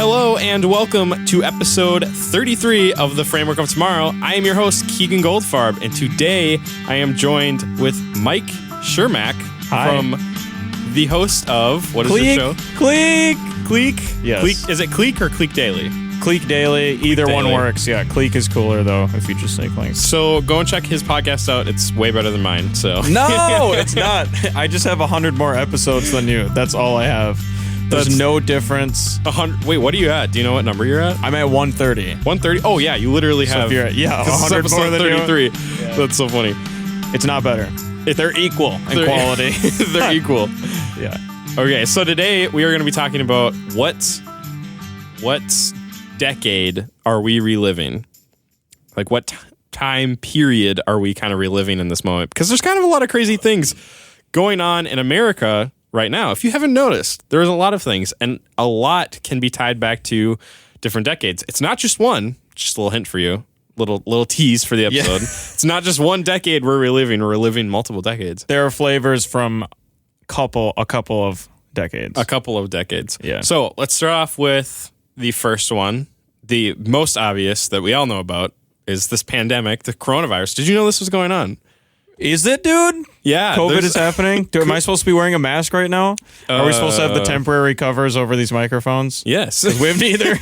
Hello and welcome to episode 33 of the Framework of Tomorrow. I am your host, Keegan Goldfarb, and today I am joined with Mike Chermak from the host of, what is Cleak, your show? Cleak. Yes. Cleak, is it Cleak or Cleak Daily? Cleak Daily. Either Cleak one Daily. works. Yeah, Cleak is cooler, though, if you just say Cleak. So go and check his podcast out. It's way better than mine. So No, it's not. I just have 100 more episodes than you. That's all I have. There's no difference. 100. Wait, what are you at? Do you know what number you're at? I'm at 130. 130? Oh, yeah, you literally So have. if you're at, 100 100 more than 33. you. That's so funny. It's not better. They're equal in They're- quality. They're equal. Yeah. Okay, so today we are going to be talking about what decade are we reliving? Like what time period are we kind of reliving in this moment? Because there's kind of a lot of crazy things going on in America right now. If you haven't noticed, there's a lot of things, and a lot can be tied back to different decades. It's not just one. Just a little hint for you. Little tease for the episode. Yeah. It's not just one decade we're reliving. We're reliving multiple decades. There are flavors from a couple of decades. A couple of decades. Yeah. So let's start off with the first one. The most obvious that we all know about is this pandemic, the coronavirus. Did you know this was going on? Is it, dude? Yeah. COVID is happening? Am I supposed to be wearing a mask right now? Are we supposed to have the temporary covers over these microphones? Yes. We have neither.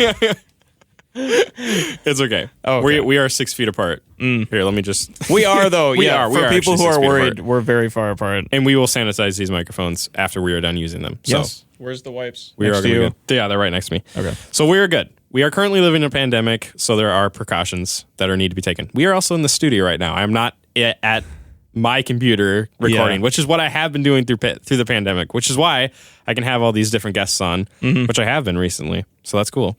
It's okay. Oh, okay. We are 6 feet apart. Here, let me just... We are, though. We yeah. are. We For are people actually who 6 are feet worried, apart. we're very far apart. And we will sanitize these microphones after we are done using them. Yes. So Where's the wipes? we are Next to gonna you? be good. Yeah, they're right next to me. Okay. So we are good. We are currently living in a pandemic, so there are precautions that are need to be taken. We are also in the studio right now. I'm not at my computer recording, which is what I have been doing through the pandemic, which is why I can have all these different guests on, which I have been recently. So that's cool.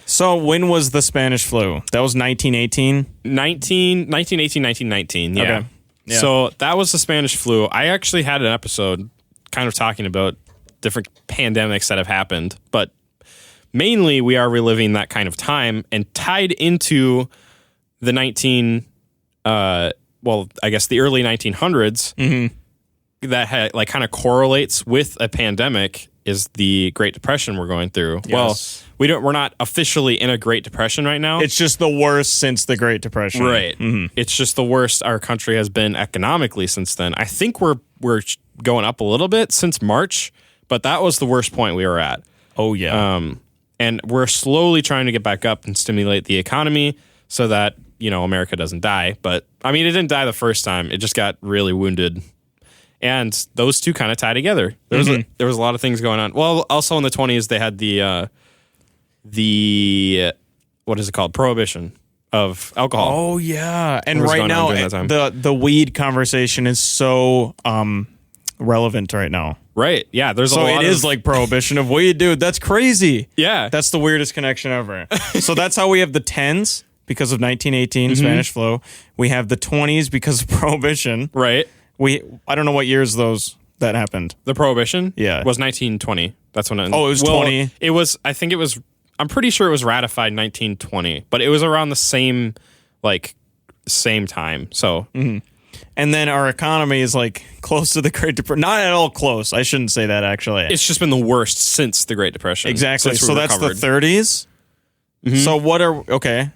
So when was the Spanish flu? That was 1918? 1919, yeah. Okay. Yeah. So that was the Spanish flu. I actually had an episode kind of talking about different pandemics that have happened, but mainly we are reliving that kind of time and tied into the I guess the early 1900s that had, like, kind of correlates with a pandemic is the Great Depression we're going through. Yes. Well, we're not officially in a Great Depression right now. It's just the worst since the Great Depression. Right. It's just the worst our country has been economically since then. I think we're going up a little bit since March, but that was the worst point we were at. Oh, yeah. And we're slowly trying to get back up and stimulate the economy so that, America doesn't die. But, I mean, it didn't die the first time. It just got really wounded. And those two kind of tie together. There was a lot of things going on. Well, also in the 20s, they had the what is it called? Prohibition of alcohol. Oh, yeah. And was right going on now, during that time? the weed conversation is so relevant right now. Right. Yeah. There's So a lot it is like prohibition of weed, dude. That's crazy. Yeah. That's the weirdest connection ever. So that's how we have the 10s because of 1918 Spanish flu. We have the 20s because of prohibition. right. I don't know what years that happened. The prohibition. Yeah. Was 1920. That's when. It was 20. It was. I think it was. I'm pretty sure it was ratified 1920, but it was around the same time. So. And then our economy is like close to the Great Depression. Not at all close. I shouldn't say that, actually. It's just been the worst since the Great Depression. Exactly. Since we So that's the recovered. 30s. So okay.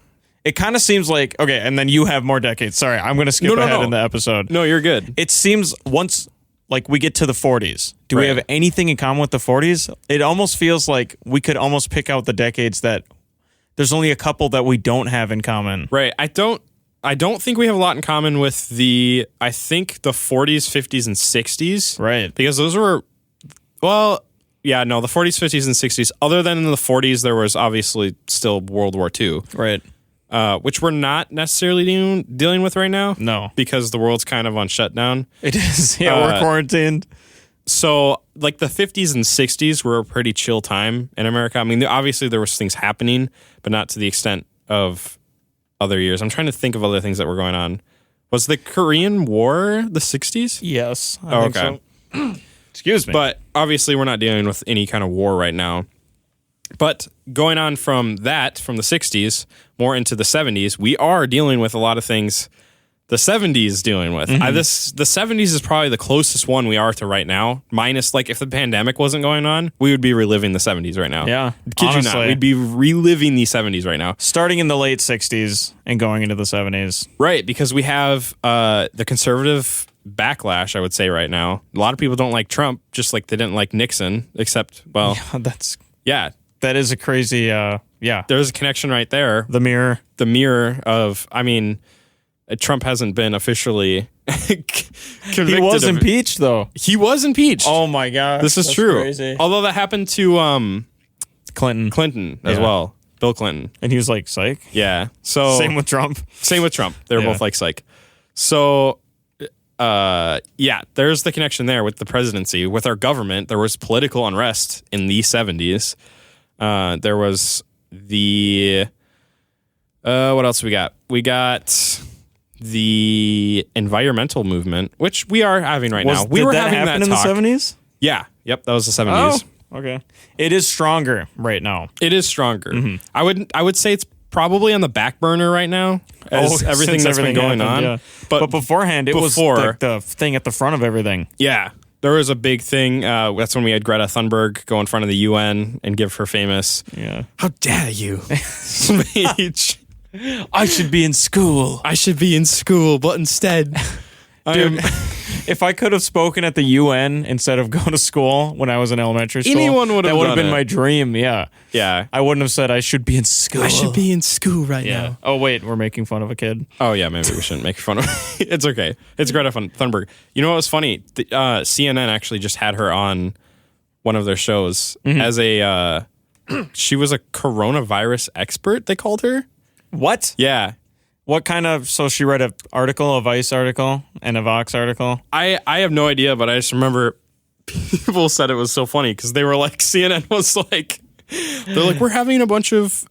It kind of seems like, okay, and then you have more decades. Sorry, I'm going to skip ahead in the episode. No, you're good. It seems once, like, we get to the 40s, do we Right. have anything in common with the 40s? It almost feels like we could almost pick out the decades that there's only a couple that we don't have in common. Right. I don't think we have a lot in common with the 40s, 50s, and 60s. Right. Because those were, the 40s, 50s, and 60s. Other than in the 40s, there was obviously still World War II. Right. Which we're not necessarily dealing with right now. No. Because the world's kind of on shutdown. It is. Yeah, we're quarantined. So, like, the 50s and 60s were a pretty chill time in America. I mean, obviously there was things happening, but not to the extent of other years. I'm trying to think of other things that were going on. Was the Korean War the 60s? Yes. I think so. Excuse me. But obviously we're not dealing with any kind of war right now. But going on from the 60s, more into the 70s, we are dealing with a lot of things the 70s dealing with. The 70s is probably the closest one we are to right now. Minus, like, if the pandemic wasn't going on, we would be reliving the 70s right now. Yeah, Kid honestly. you not, we'd be reliving the 70s right now. Starting in the late 60s and going into the 70s. Right, because we have the conservative backlash, I would say, right now. A lot of people don't like Trump, just like they didn't like Nixon, except, well, that is a crazy, there's a connection right there. The mirror of, I mean, Trump hasn't been officially convicted. He was impeached, though. He was impeached. Oh, my God. This is true. Crazy. Although that happened to Clinton as well. Bill Clinton. And he was like, psych. Yeah. So Same with Trump. They were both like psych. So, there's the connection there with the presidency. With our government, there was political unrest in the 70s. There was the... what else we got? We got the environmental movement, which we are having right now. Did that happen in the 70s? Yeah. Yep. That was the 70s. Oh, okay. It is stronger right now. It is stronger. I would say it's probably on the back burner right now as everything that's been going on. Yeah. But beforehand, it was like the thing at the front of everything. Yeah. There was a big thing. That's when we had Greta Thunberg go in front of the UN and give her famous, "How dare you" speech. I should be in school. But instead, dude, if I could have spoken at the UN instead of going to school when I was in elementary school, that would have been my dream. Yeah. I wouldn't have said I should be in school. I should be in school right now. Oh wait, we're making fun of a kid. Oh yeah, maybe we shouldn't make fun of. It's okay. It's Greta Thunberg. You know what was funny? CNN actually just had her on one of their shows as a. She was a coronavirus expert. They called her. What? Yeah. What kind of... So she read a Vice article, and a Vox article? I have no idea, but I just remember people said it was so funny because they were like, CNN was like... They're like, we're having a bunch of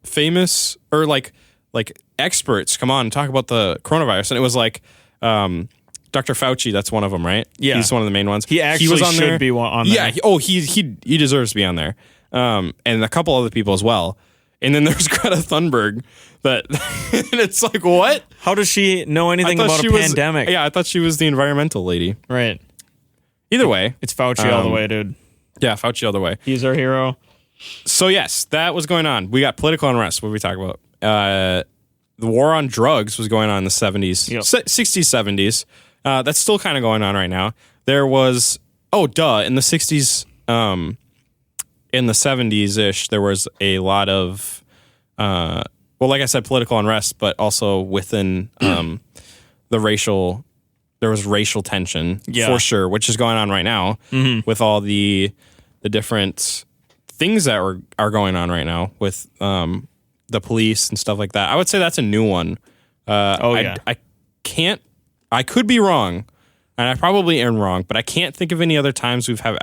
famous or like experts come on and talk about the coronavirus. And it was like Dr. Fauci, that's one of them, right? Yeah. He's one of the main ones. He actually was on should there. be on there. Yeah. He deserves to be on there. And a couple other people as well. And then there's Greta Thunberg and it's like, what? How does she know anything about a pandemic? I thought she was the environmental lady. Right. Either way. It's Fauci all the way, dude. Yeah, Fauci all the way. He's our hero. So yes, that was going on. We got political unrest. What did we talk about? The war on drugs was going on in the 70s, 60s, 70s. That's still kind of going on right now. There was, in the 60s, in the 70s-ish, there was a lot of, like I said, political unrest, but also within there was racial tension for sure, which is going on right now with all the different things that are going on right now with the police and stuff like that. I would say that's a new one. I could be wrong, and I probably am wrong, but I can't think of any other times we've had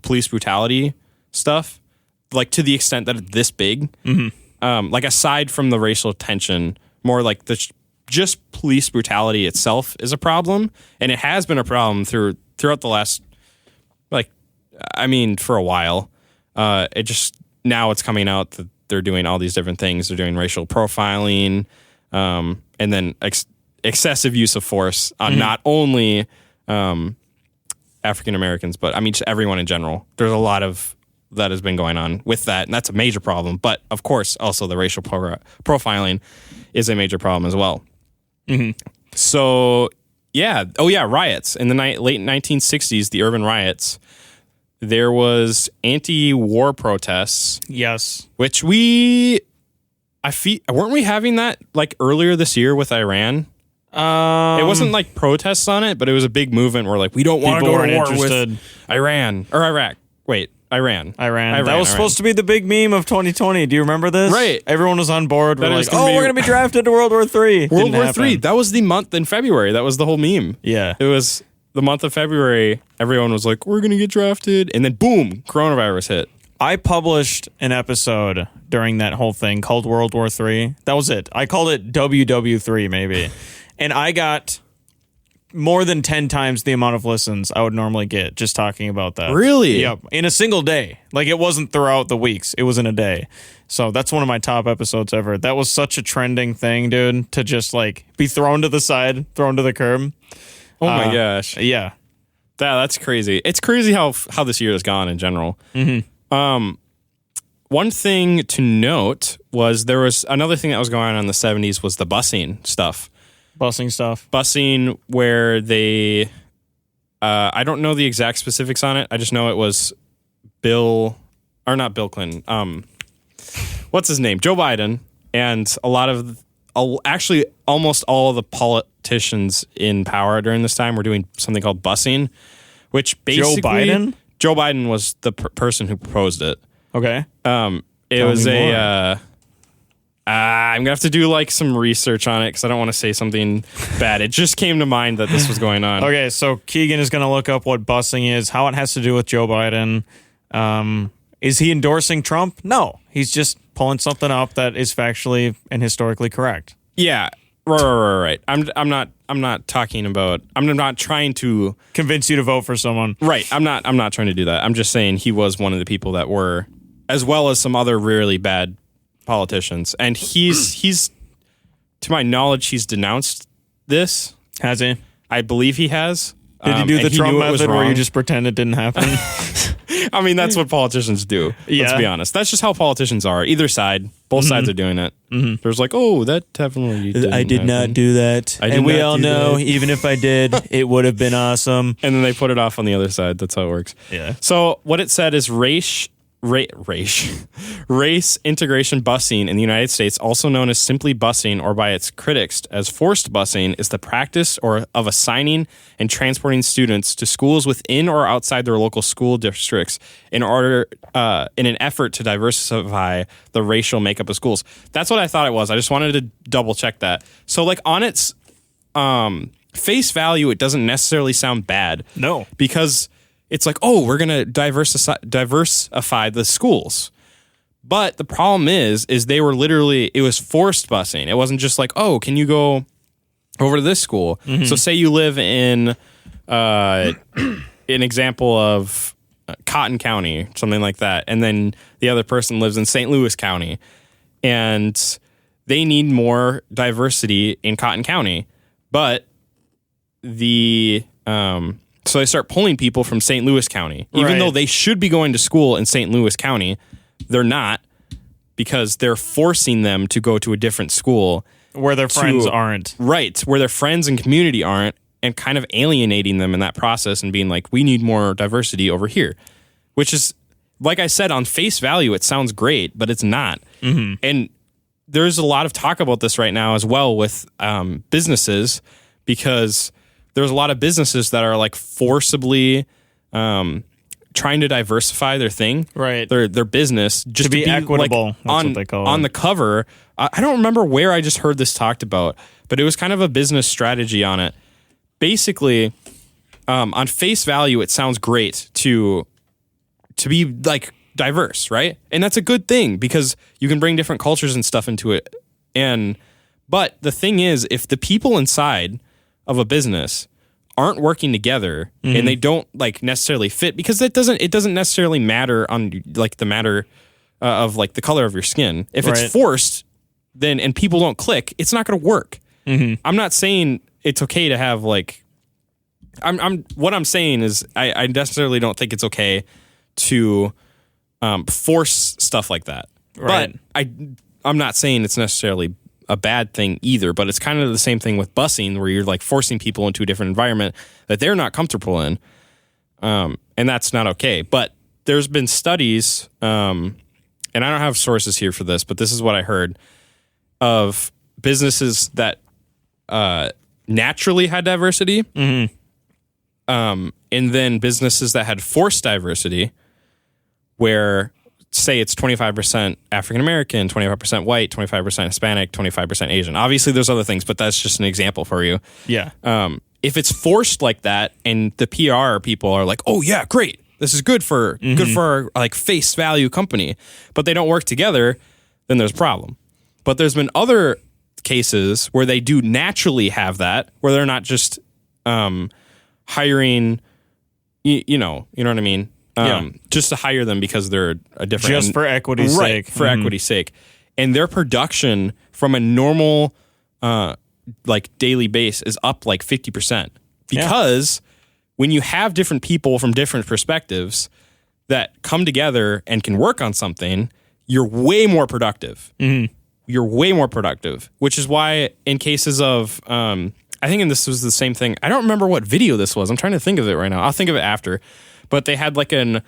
police brutality stuff, like to the extent that it's this big. Like aside from the racial tension, more like just police brutality itself is a problem, and it has been a problem throughout the last, for a while. It just now it's coming out that they're doing all these different things. They're doing racial profiling, and then excessive use of force on not only African Americans, but just everyone in general. There's a lot of that has been going on with that, and that's a major problem. But of course, also the racial profiling is a major problem as well. So, riots in the late 1960s, the urban riots. There was anti-war protests. Yes, which weren't we having that earlier this year with Iran? It wasn't protests on it, but it was a big movement where we don't want to go to war with Iran or Iraq. Wait, Iran. That was supposed to be the big meme of 2020. Do you remember this? Right. Everyone was on board. We're we're going to be drafted to World War III. World War III. That was the month in February. That was the whole meme. Yeah. It was the month of February. Everyone was like, we're going to get drafted. And then boom, coronavirus hit. I published an episode during that whole thing called World War III. That was it. I called it WW3 maybe. And I got more than 10 times the amount of listens I would normally get just talking about that. Really? Yep. In a single day. Like, it wasn't throughout the weeks. It was in a day. So that's one of my top episodes ever. That was such a trending thing, dude, to just like be thrown to the side, thrown to the curb. Oh my gosh. Yeah. That's crazy. It's crazy how this year has gone in general. Mm-hmm. One thing to note was there was another thing that was going on in the 70s was the busing stuff. Busing where they, I don't know the exact specifics on it. I just know it was not Bill Clinton. What's his name? Joe Biden. And actually almost all of the politicians in power during this time were doing something called busing, which basically... Joe Biden was the person who proposed it. Okay. It was I'm going to have to do like some research on it because I don't want to say something bad. It just came to mind that this was going on. Okay, so Keegan is going to look up what busing is, how it has to do with Joe Biden. Is he endorsing Trump? No. He's just pulling something up that is factually and historically correct. Yeah. Right. I'm not talking about. I'm not trying to convince you to vote for someone. Right. I'm not trying to do that. I'm just saying he was one of the people that were, as well as some other really bad politicians, and he's to my knowledge he's denounced this. Has he? I believe he has. Did you do the Trump method where you just pretend it didn't happen? I mean, that's what politicians do. Yeah. Let's be honest. That's just how politicians are. Either side, both sides are doing it. Mm-hmm. There's like, oh, that definitely didn't I did happen. not do that. And we all know, even if I did, it would have been awesome. And then they put it off on the other side. That's how it works. Yeah. So what it said is race integration busing in the United States, also known as simply busing or by its critics as forced busing, is the practice of assigning and transporting students to schools within or outside their local school districts in an effort to diversify the racial makeup of schools. That's what I thought it was. I just wanted to double check that. So like on its face value, it doesn't necessarily sound bad. No. Because it's like, oh, we're going to diversify the schools. But the problem is they were literally, it was forced busing. It wasn't just like, oh, can you go over to this school? Mm-hmm. So say you live in an example of Cotton County, something like that. And then the other person lives in St. Louis County. And they need more diversity in Cotton County. But so they start pulling people from St. Louis County. Even though they should be going to school in St. Louis County, they're not, because they're forcing them to go to a different school. Where their friends aren't. Right, where their friends and community aren't, and kind of alienating them in that process and being like, we need more diversity over here. Which is, like I said, on face value, it sounds great, but it's not. Mm-hmm. And there's a lot of talk about this right now as well with businesses, because there's a lot of businesses that are like forcibly trying to diversify their thing, right? Their business, just to be equitable. Like, that's what they call on the cover. I don't remember where I just heard this talked about, but it was kind of a business strategy on it. Basically, on face value, it sounds great to be like diverse, right? And that's a good thing because you can bring different cultures and stuff into it. But the thing is, if the people inside of a business aren't working together and they don't like necessarily fit, because it doesn't necessarily matter on like the matter of like the color of your skin. If it's forced, then and people don't click, it's not going to work. Mm-hmm. I'm not saying it's okay to have like. What I'm saying is I necessarily don't think it's okay to force stuff like that. Right. But I'm not saying it's necessarily a bad thing either, but it's kind of the same thing with busing, where you're like forcing people into a different environment that they're not comfortable in, and that's not okay. But there's been studies, and I don't have sources here for this, but this is what I heard of businesses that naturally had diversity, and then businesses that had forced diversity, where say it's 25% African American, 25% white, 25% Hispanic, 25% Asian. Obviously, there's other things, but that's just an example for you. Yeah. If it's forced like that, and the PR people are like, "Oh yeah, great, this is good for our like face value company," but they don't work together, then there's a problem. But there's been other cases where they do naturally have that, where they're not just hiring, you know what I mean? Just to hire them because they're a different... Just for equity's sake. For equity's sake. And their production from a normal, daily base is up like 50%. Because when you have different people from different perspectives that come together and can work on something, you're way more productive. You're way more productive, which is why in cases of... I think this was the same thing. I don't remember what video this was. I'm trying to think of it right now. I'll think of it after. But they had like an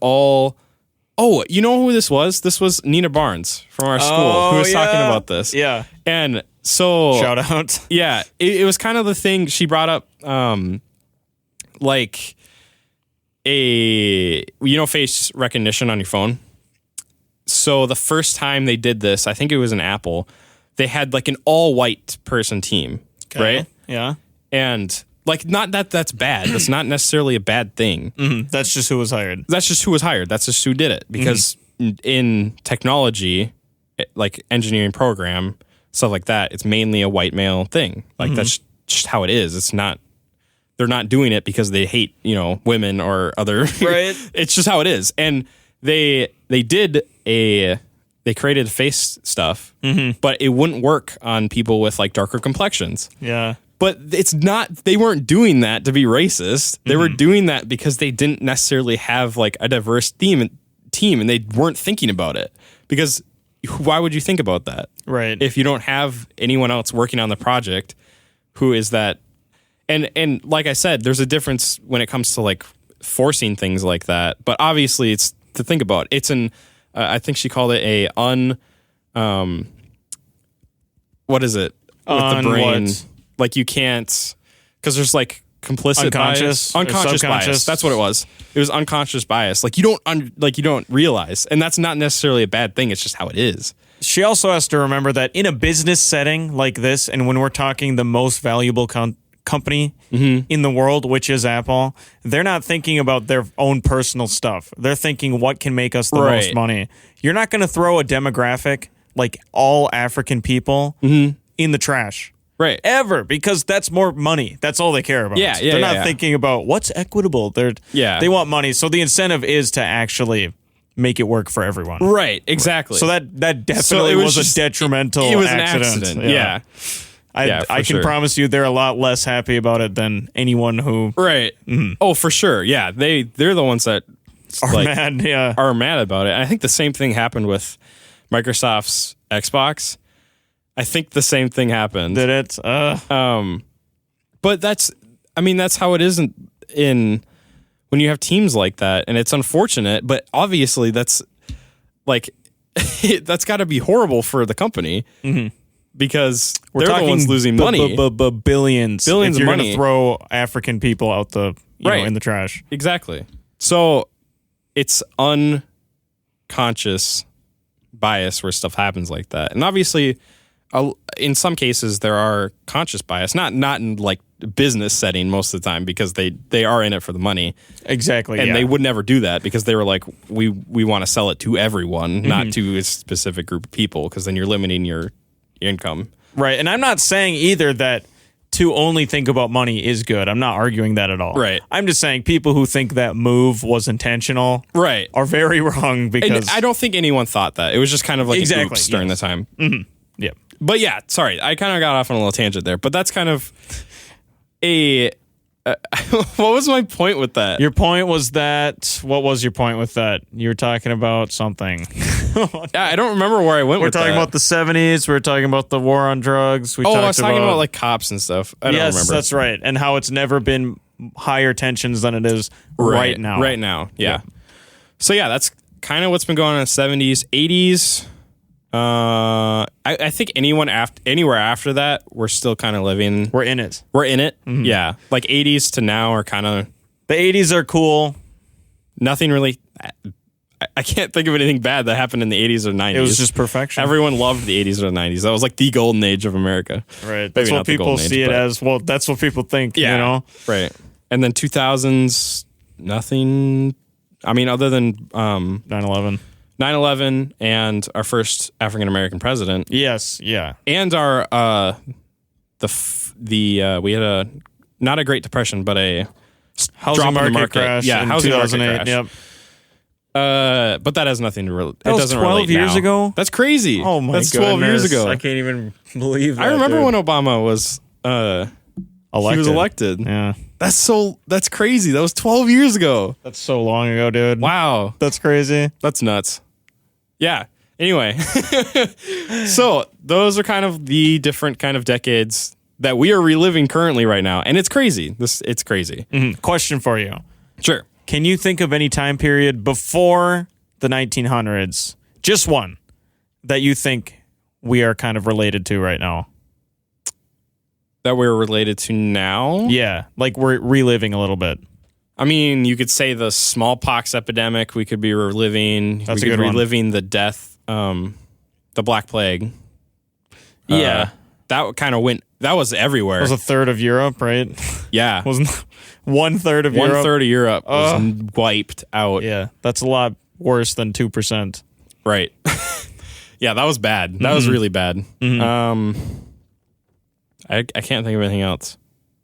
all... Oh, you know who this was? This was Nina Barnes from our school who was talking about this. Yeah. And so... Shout out. Yeah. It was kind of the thing she brought up, face recognition on your phone. So the first time they did this, I think it was in Apple, they had like an all-white person team, right? Yeah. And... Like, not that that's bad. That's not necessarily a bad thing. That's just who was hired. That's just who was hired. That's just who did it. Because in technology, like engineering program, stuff like that, it's mainly a white male thing. Like, that's just how it is. It's not, they're not doing it because they hate, women or other. Right. It's just how it is. And they created face stuff, but it wouldn't work on people with like darker complexions. Yeah. But it's not, they weren't doing that to be racist. They were doing that because they didn't necessarily have like a diverse team and they weren't thinking about it. Because why would you think about that? Right. If you don't have anyone else working on the project who is that. And like I said, there's a difference when it comes to like forcing things like that. But obviously it's to think about. It's I think she called it what is it? With the brain. What? Like you can't, because there's like complicit unconscious bias. That's what it was. It was unconscious bias. Like you don't realize, and that's not necessarily a bad thing. It's just how it is. She also has to remember that in a business setting like this, and when we're talking the most valuable company in the world, which is Apple, they're not thinking about their own personal stuff. They're thinking what can make us the most money. You're not going to throw a demographic like all African people in the trash. Right. Ever, because that's more money. That's all they care about. They're not thinking about what's equitable. They want money. So the incentive is to actually make it work for everyone. Right, exactly. So that definitely was a detrimental accident. It was accident. an accident. Yeah. I can promise you they're a lot less happy about it than anyone who... Right. Oh, for sure. Yeah. They're the ones that are mad. Yeah. Are mad about it. And I think the same thing happened with Microsoft's Xbox. I think the same thing happened. Did it? But that's how it is in when you have teams like that, and it's unfortunate. But obviously, that's like that's got to be horrible for the company because they're the ones losing money, billions. If you're of money. Going to throw African people out in the trash. Exactly. So it's unconscious bias where stuff happens like that, and obviously. In some cases, there are conscious bias, not in like business setting most of the time because they are in it for the money. Exactly. And they would never do that because they were like, we want to sell it to everyone, not to a specific group of people because then you're limiting your income. Right. And I'm not saying either that to only think about money is good. I'm not arguing that at all. Right. I'm just saying people who think that move was intentional are very wrong because... And I don't think anyone thought that. It was just kind of like an oops during the time. Yeah. But yeah, sorry, I kind of got off on a little tangent there, but that's kind of what was my point with that? Your point was that, what was your point with that? You were talking about something. I don't remember where I went with that. We're talking about the 70s, we're talking about the war on drugs. I was talking about like cops and stuff. I don't remember. Yes, that's right. And how it's never been higher tensions than it is right now. Right now, yeah. So yeah, that's kind of what's been going on in the 70s, 80s. I think anywhere after that, we're still kind of living. We're in it. Yeah. Like 80s to now are kind of. The 80s are cool. Nothing really. I can't think of anything bad that happened in the 80s or 90s. It was just perfection. Everyone loved the 80s or 90s. That was like the golden age of America. Right. That's what people see it as. Well, that's what people think, you know? Right. And then 2000s, nothing. I mean, other than 9/11. 9/11 and our first African American president. Yes, yeah. And our we had not a Great Depression, but a Housing drop in the market crash. Yeah, in housing market 2008. crash. Yep. But that has nothing to relate. It was doesn't 12 relate years now. ago? That's crazy. Oh my That's goodness. 12 years ago. I can't even believe that. I remember dude. when Obama was he was elected. Yeah. That's crazy. That was 12 years ago. That's so long ago, dude. Wow. That's crazy. That's nuts. Yeah. Anyway, so those are kind of the different kind of decades that we are reliving currently right now, and it's crazy. It's crazy. Mhm. Question for you. Sure. Can you think of any time period before the 1900s, just one, that you think we are kind of related to right now? That we're related to now? Yeah, like we're reliving a little bit. I mean, you could say the smallpox epidemic. We could be reliving. That's we a could good be one. reliving the death, the Black Plague. Yeah. That kind of went. That was everywhere. It was a third of Europe, right? Yeah, Wasn't 1/3 of Europe? 1/3 of Europe was wiped out. Yeah, that's a lot worse than 2%. Right. Yeah, that was bad. That was really bad. I can't think of anything else.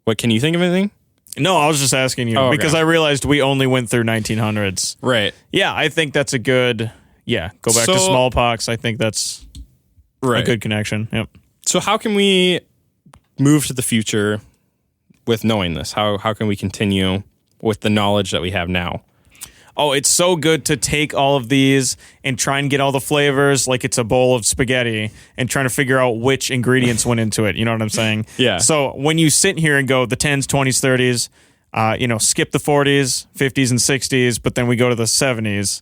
What, can you think of anything? No, I was just asking you okay. because I realized we only went through 1900s. Right. Yeah, I think that's a good. Yeah, go back to So- smallpox. I think that's a good connection. Yep. So how can we move to the future with knowing this? How can we continue with the knowledge that we have now? Oh, it's so good to take all of these and try and get all the flavors like it's a bowl of spaghetti and trying to figure out which ingredients went into it. You know what I'm saying? Yeah. So when you sit here and go the 10s, 20s, 30s, skip the 40s, 50s, and 60s, but then we go to the 70s,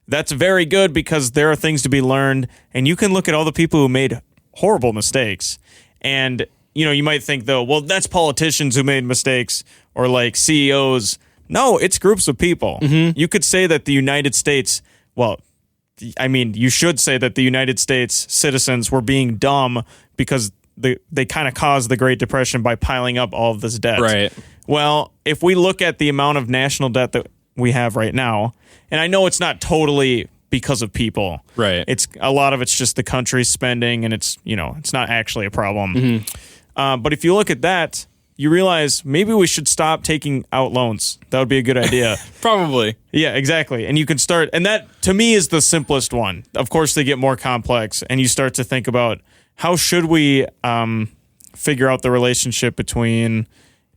that's very good because there are things to be learned. And you can look at all the people who made horrible mistakes. And, you might think, though, well, that's politicians who made mistakes or like CEOs. No, it's groups of people. You could say that the United States, you should say that the United States citizens were being dumb because they kind of caused the Great Depression by piling up all of this debt. Right. Well, if we look at the amount of national debt that we have right now, and I know it's not totally because of people. Right. It's a lot of it's just the country's spending, and it's not actually a problem. But if you look at that, you realize maybe we should stop taking out loans. That would be a good idea. Probably. Yeah, exactly. And you can start, and that to me is the simplest one. Of course, they get more complex, and you start to think about how should we figure out the relationship between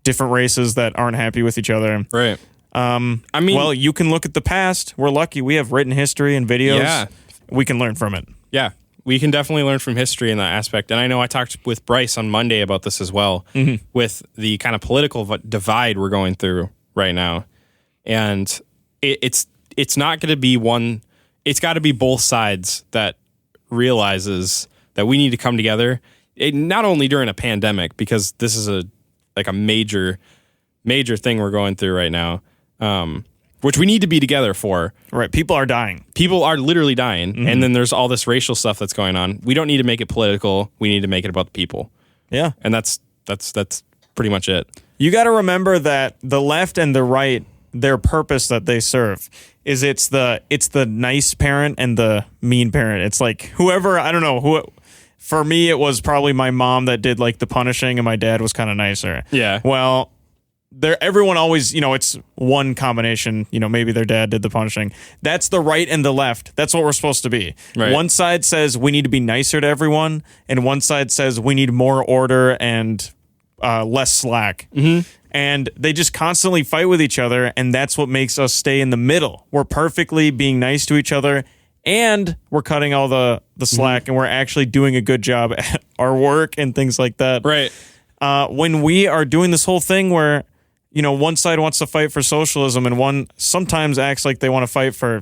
different races that aren't happy with each other. Right. Well, you can look at the past. We're lucky. We have written history and videos. Yeah. We can learn from it. Yeah. We can definitely learn from history in that aspect. And I know I talked with Bryce on Monday about this as well, with the kind of political divide we're going through right now. And it's not going to be one, it's got to be both sides that realizes that we need to come together, not only during a pandemic, because this is a major thing we're going through right now, which we need to be together for. Right. People are dying. People are literally dying. And then there's all this racial stuff that's going on. We don't need to make it political. We need to make it about the people. Yeah. And that's pretty much it. You got to remember that the left and the right, their purpose that they serve is it's the nice parent and the mean parent. It's like whoever, I don't know who. For me, it was probably my mom that did like the punishing, and my dad was kind of nicer. Yeah. Well, everyone always, it's one combination. Maybe their dad did the punishing. That's the right and the left. That's what we're supposed to be. Right. One side says we need to be nicer to everyone, and one side says we need more order and less slack. And they just constantly fight with each other, and that's what makes us stay in the middle. We're perfectly being nice to each other, and we're cutting all the slack, and we're actually doing a good job at our work and things like that. Right. When we are doing this whole thing where one side wants to fight for socialism and one sometimes acts like they want to fight for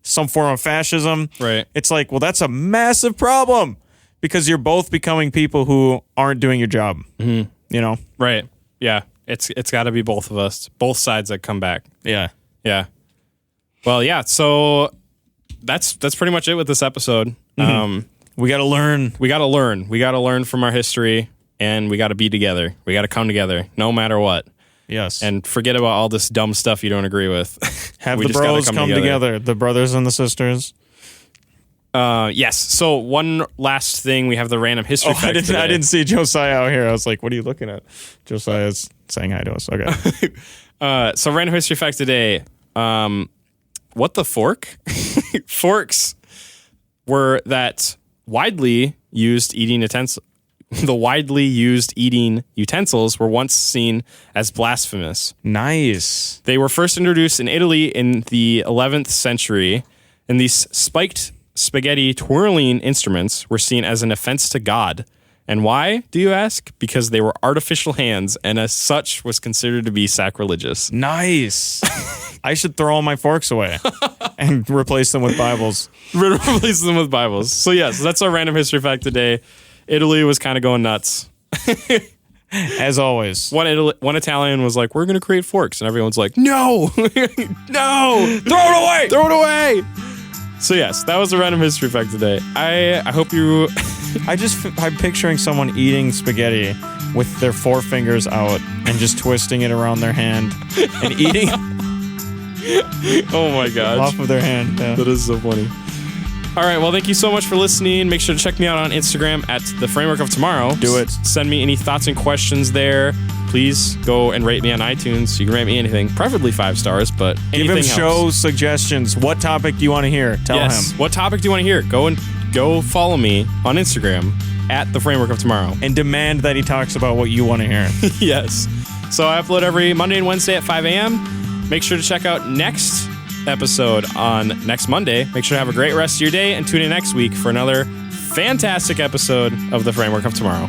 some form of fascism. Right. It's like, well, that's a massive problem because you're both becoming people who aren't doing your job. Right. Yeah. It's got to be both of us, both sides that come back. Yeah. Yeah. Well, yeah. So that's pretty much it with this episode. We got to learn. We got to learn. We got to learn from our history, and we got to be together. We got to come together, no matter what. Yes. And forget about all this dumb stuff you don't agree with. Have We the just gotta bros come together. The brothers and the sisters. Yes. So one last thing, we have the random history fact I today. didn't see Josiah out here. I was like, what are you looking at? Josiah's saying hi to us. Okay. So random history fact today. What the fork? Forks were that widely used eating utensils. The widely used eating utensils were once seen as blasphemous. Nice. They were first introduced in Italy in the 11th century, and these spiked spaghetti twirling instruments were seen as an offense to God. And why, do you ask? Because they were artificial hands, and as such was considered to be sacrilegious. Nice. I should throw all my forks away and replace them with Bibles. Replace them with Bibles. So yes, that's our random history fact today. Italy was kind of going nuts. As always. One Italian was like, we're going to create forks. And everyone's like, no, no, Throw it away! throw it away. So yes, that was the random history fact today. I hope you... I'm picturing someone eating spaghetti with their forefingers out and just twisting it around their hand and eating Oh my gosh. off of their hand. Yeah. That is so funny. All right, well, thank you so much for listening. Make sure to check me out on Instagram at The Framework of Tomorrow. Do it. Send me any thoughts and questions there. Please go and rate me on iTunes. You can rate me anything, preferably 5 stars, but Give anything him else. show suggestions. What topic do you want to hear? Tell Yes. him. What topic do you want to hear? Go follow me on Instagram at The Framework of Tomorrow. And demand that he talks about what you want to hear. Yes. So I upload every Monday and Wednesday at 5 a.m. Make sure to check out next episode on next Monday. Make sure to have a great rest of your day and tune in next week for another fantastic episode of The Framework of Tomorrow.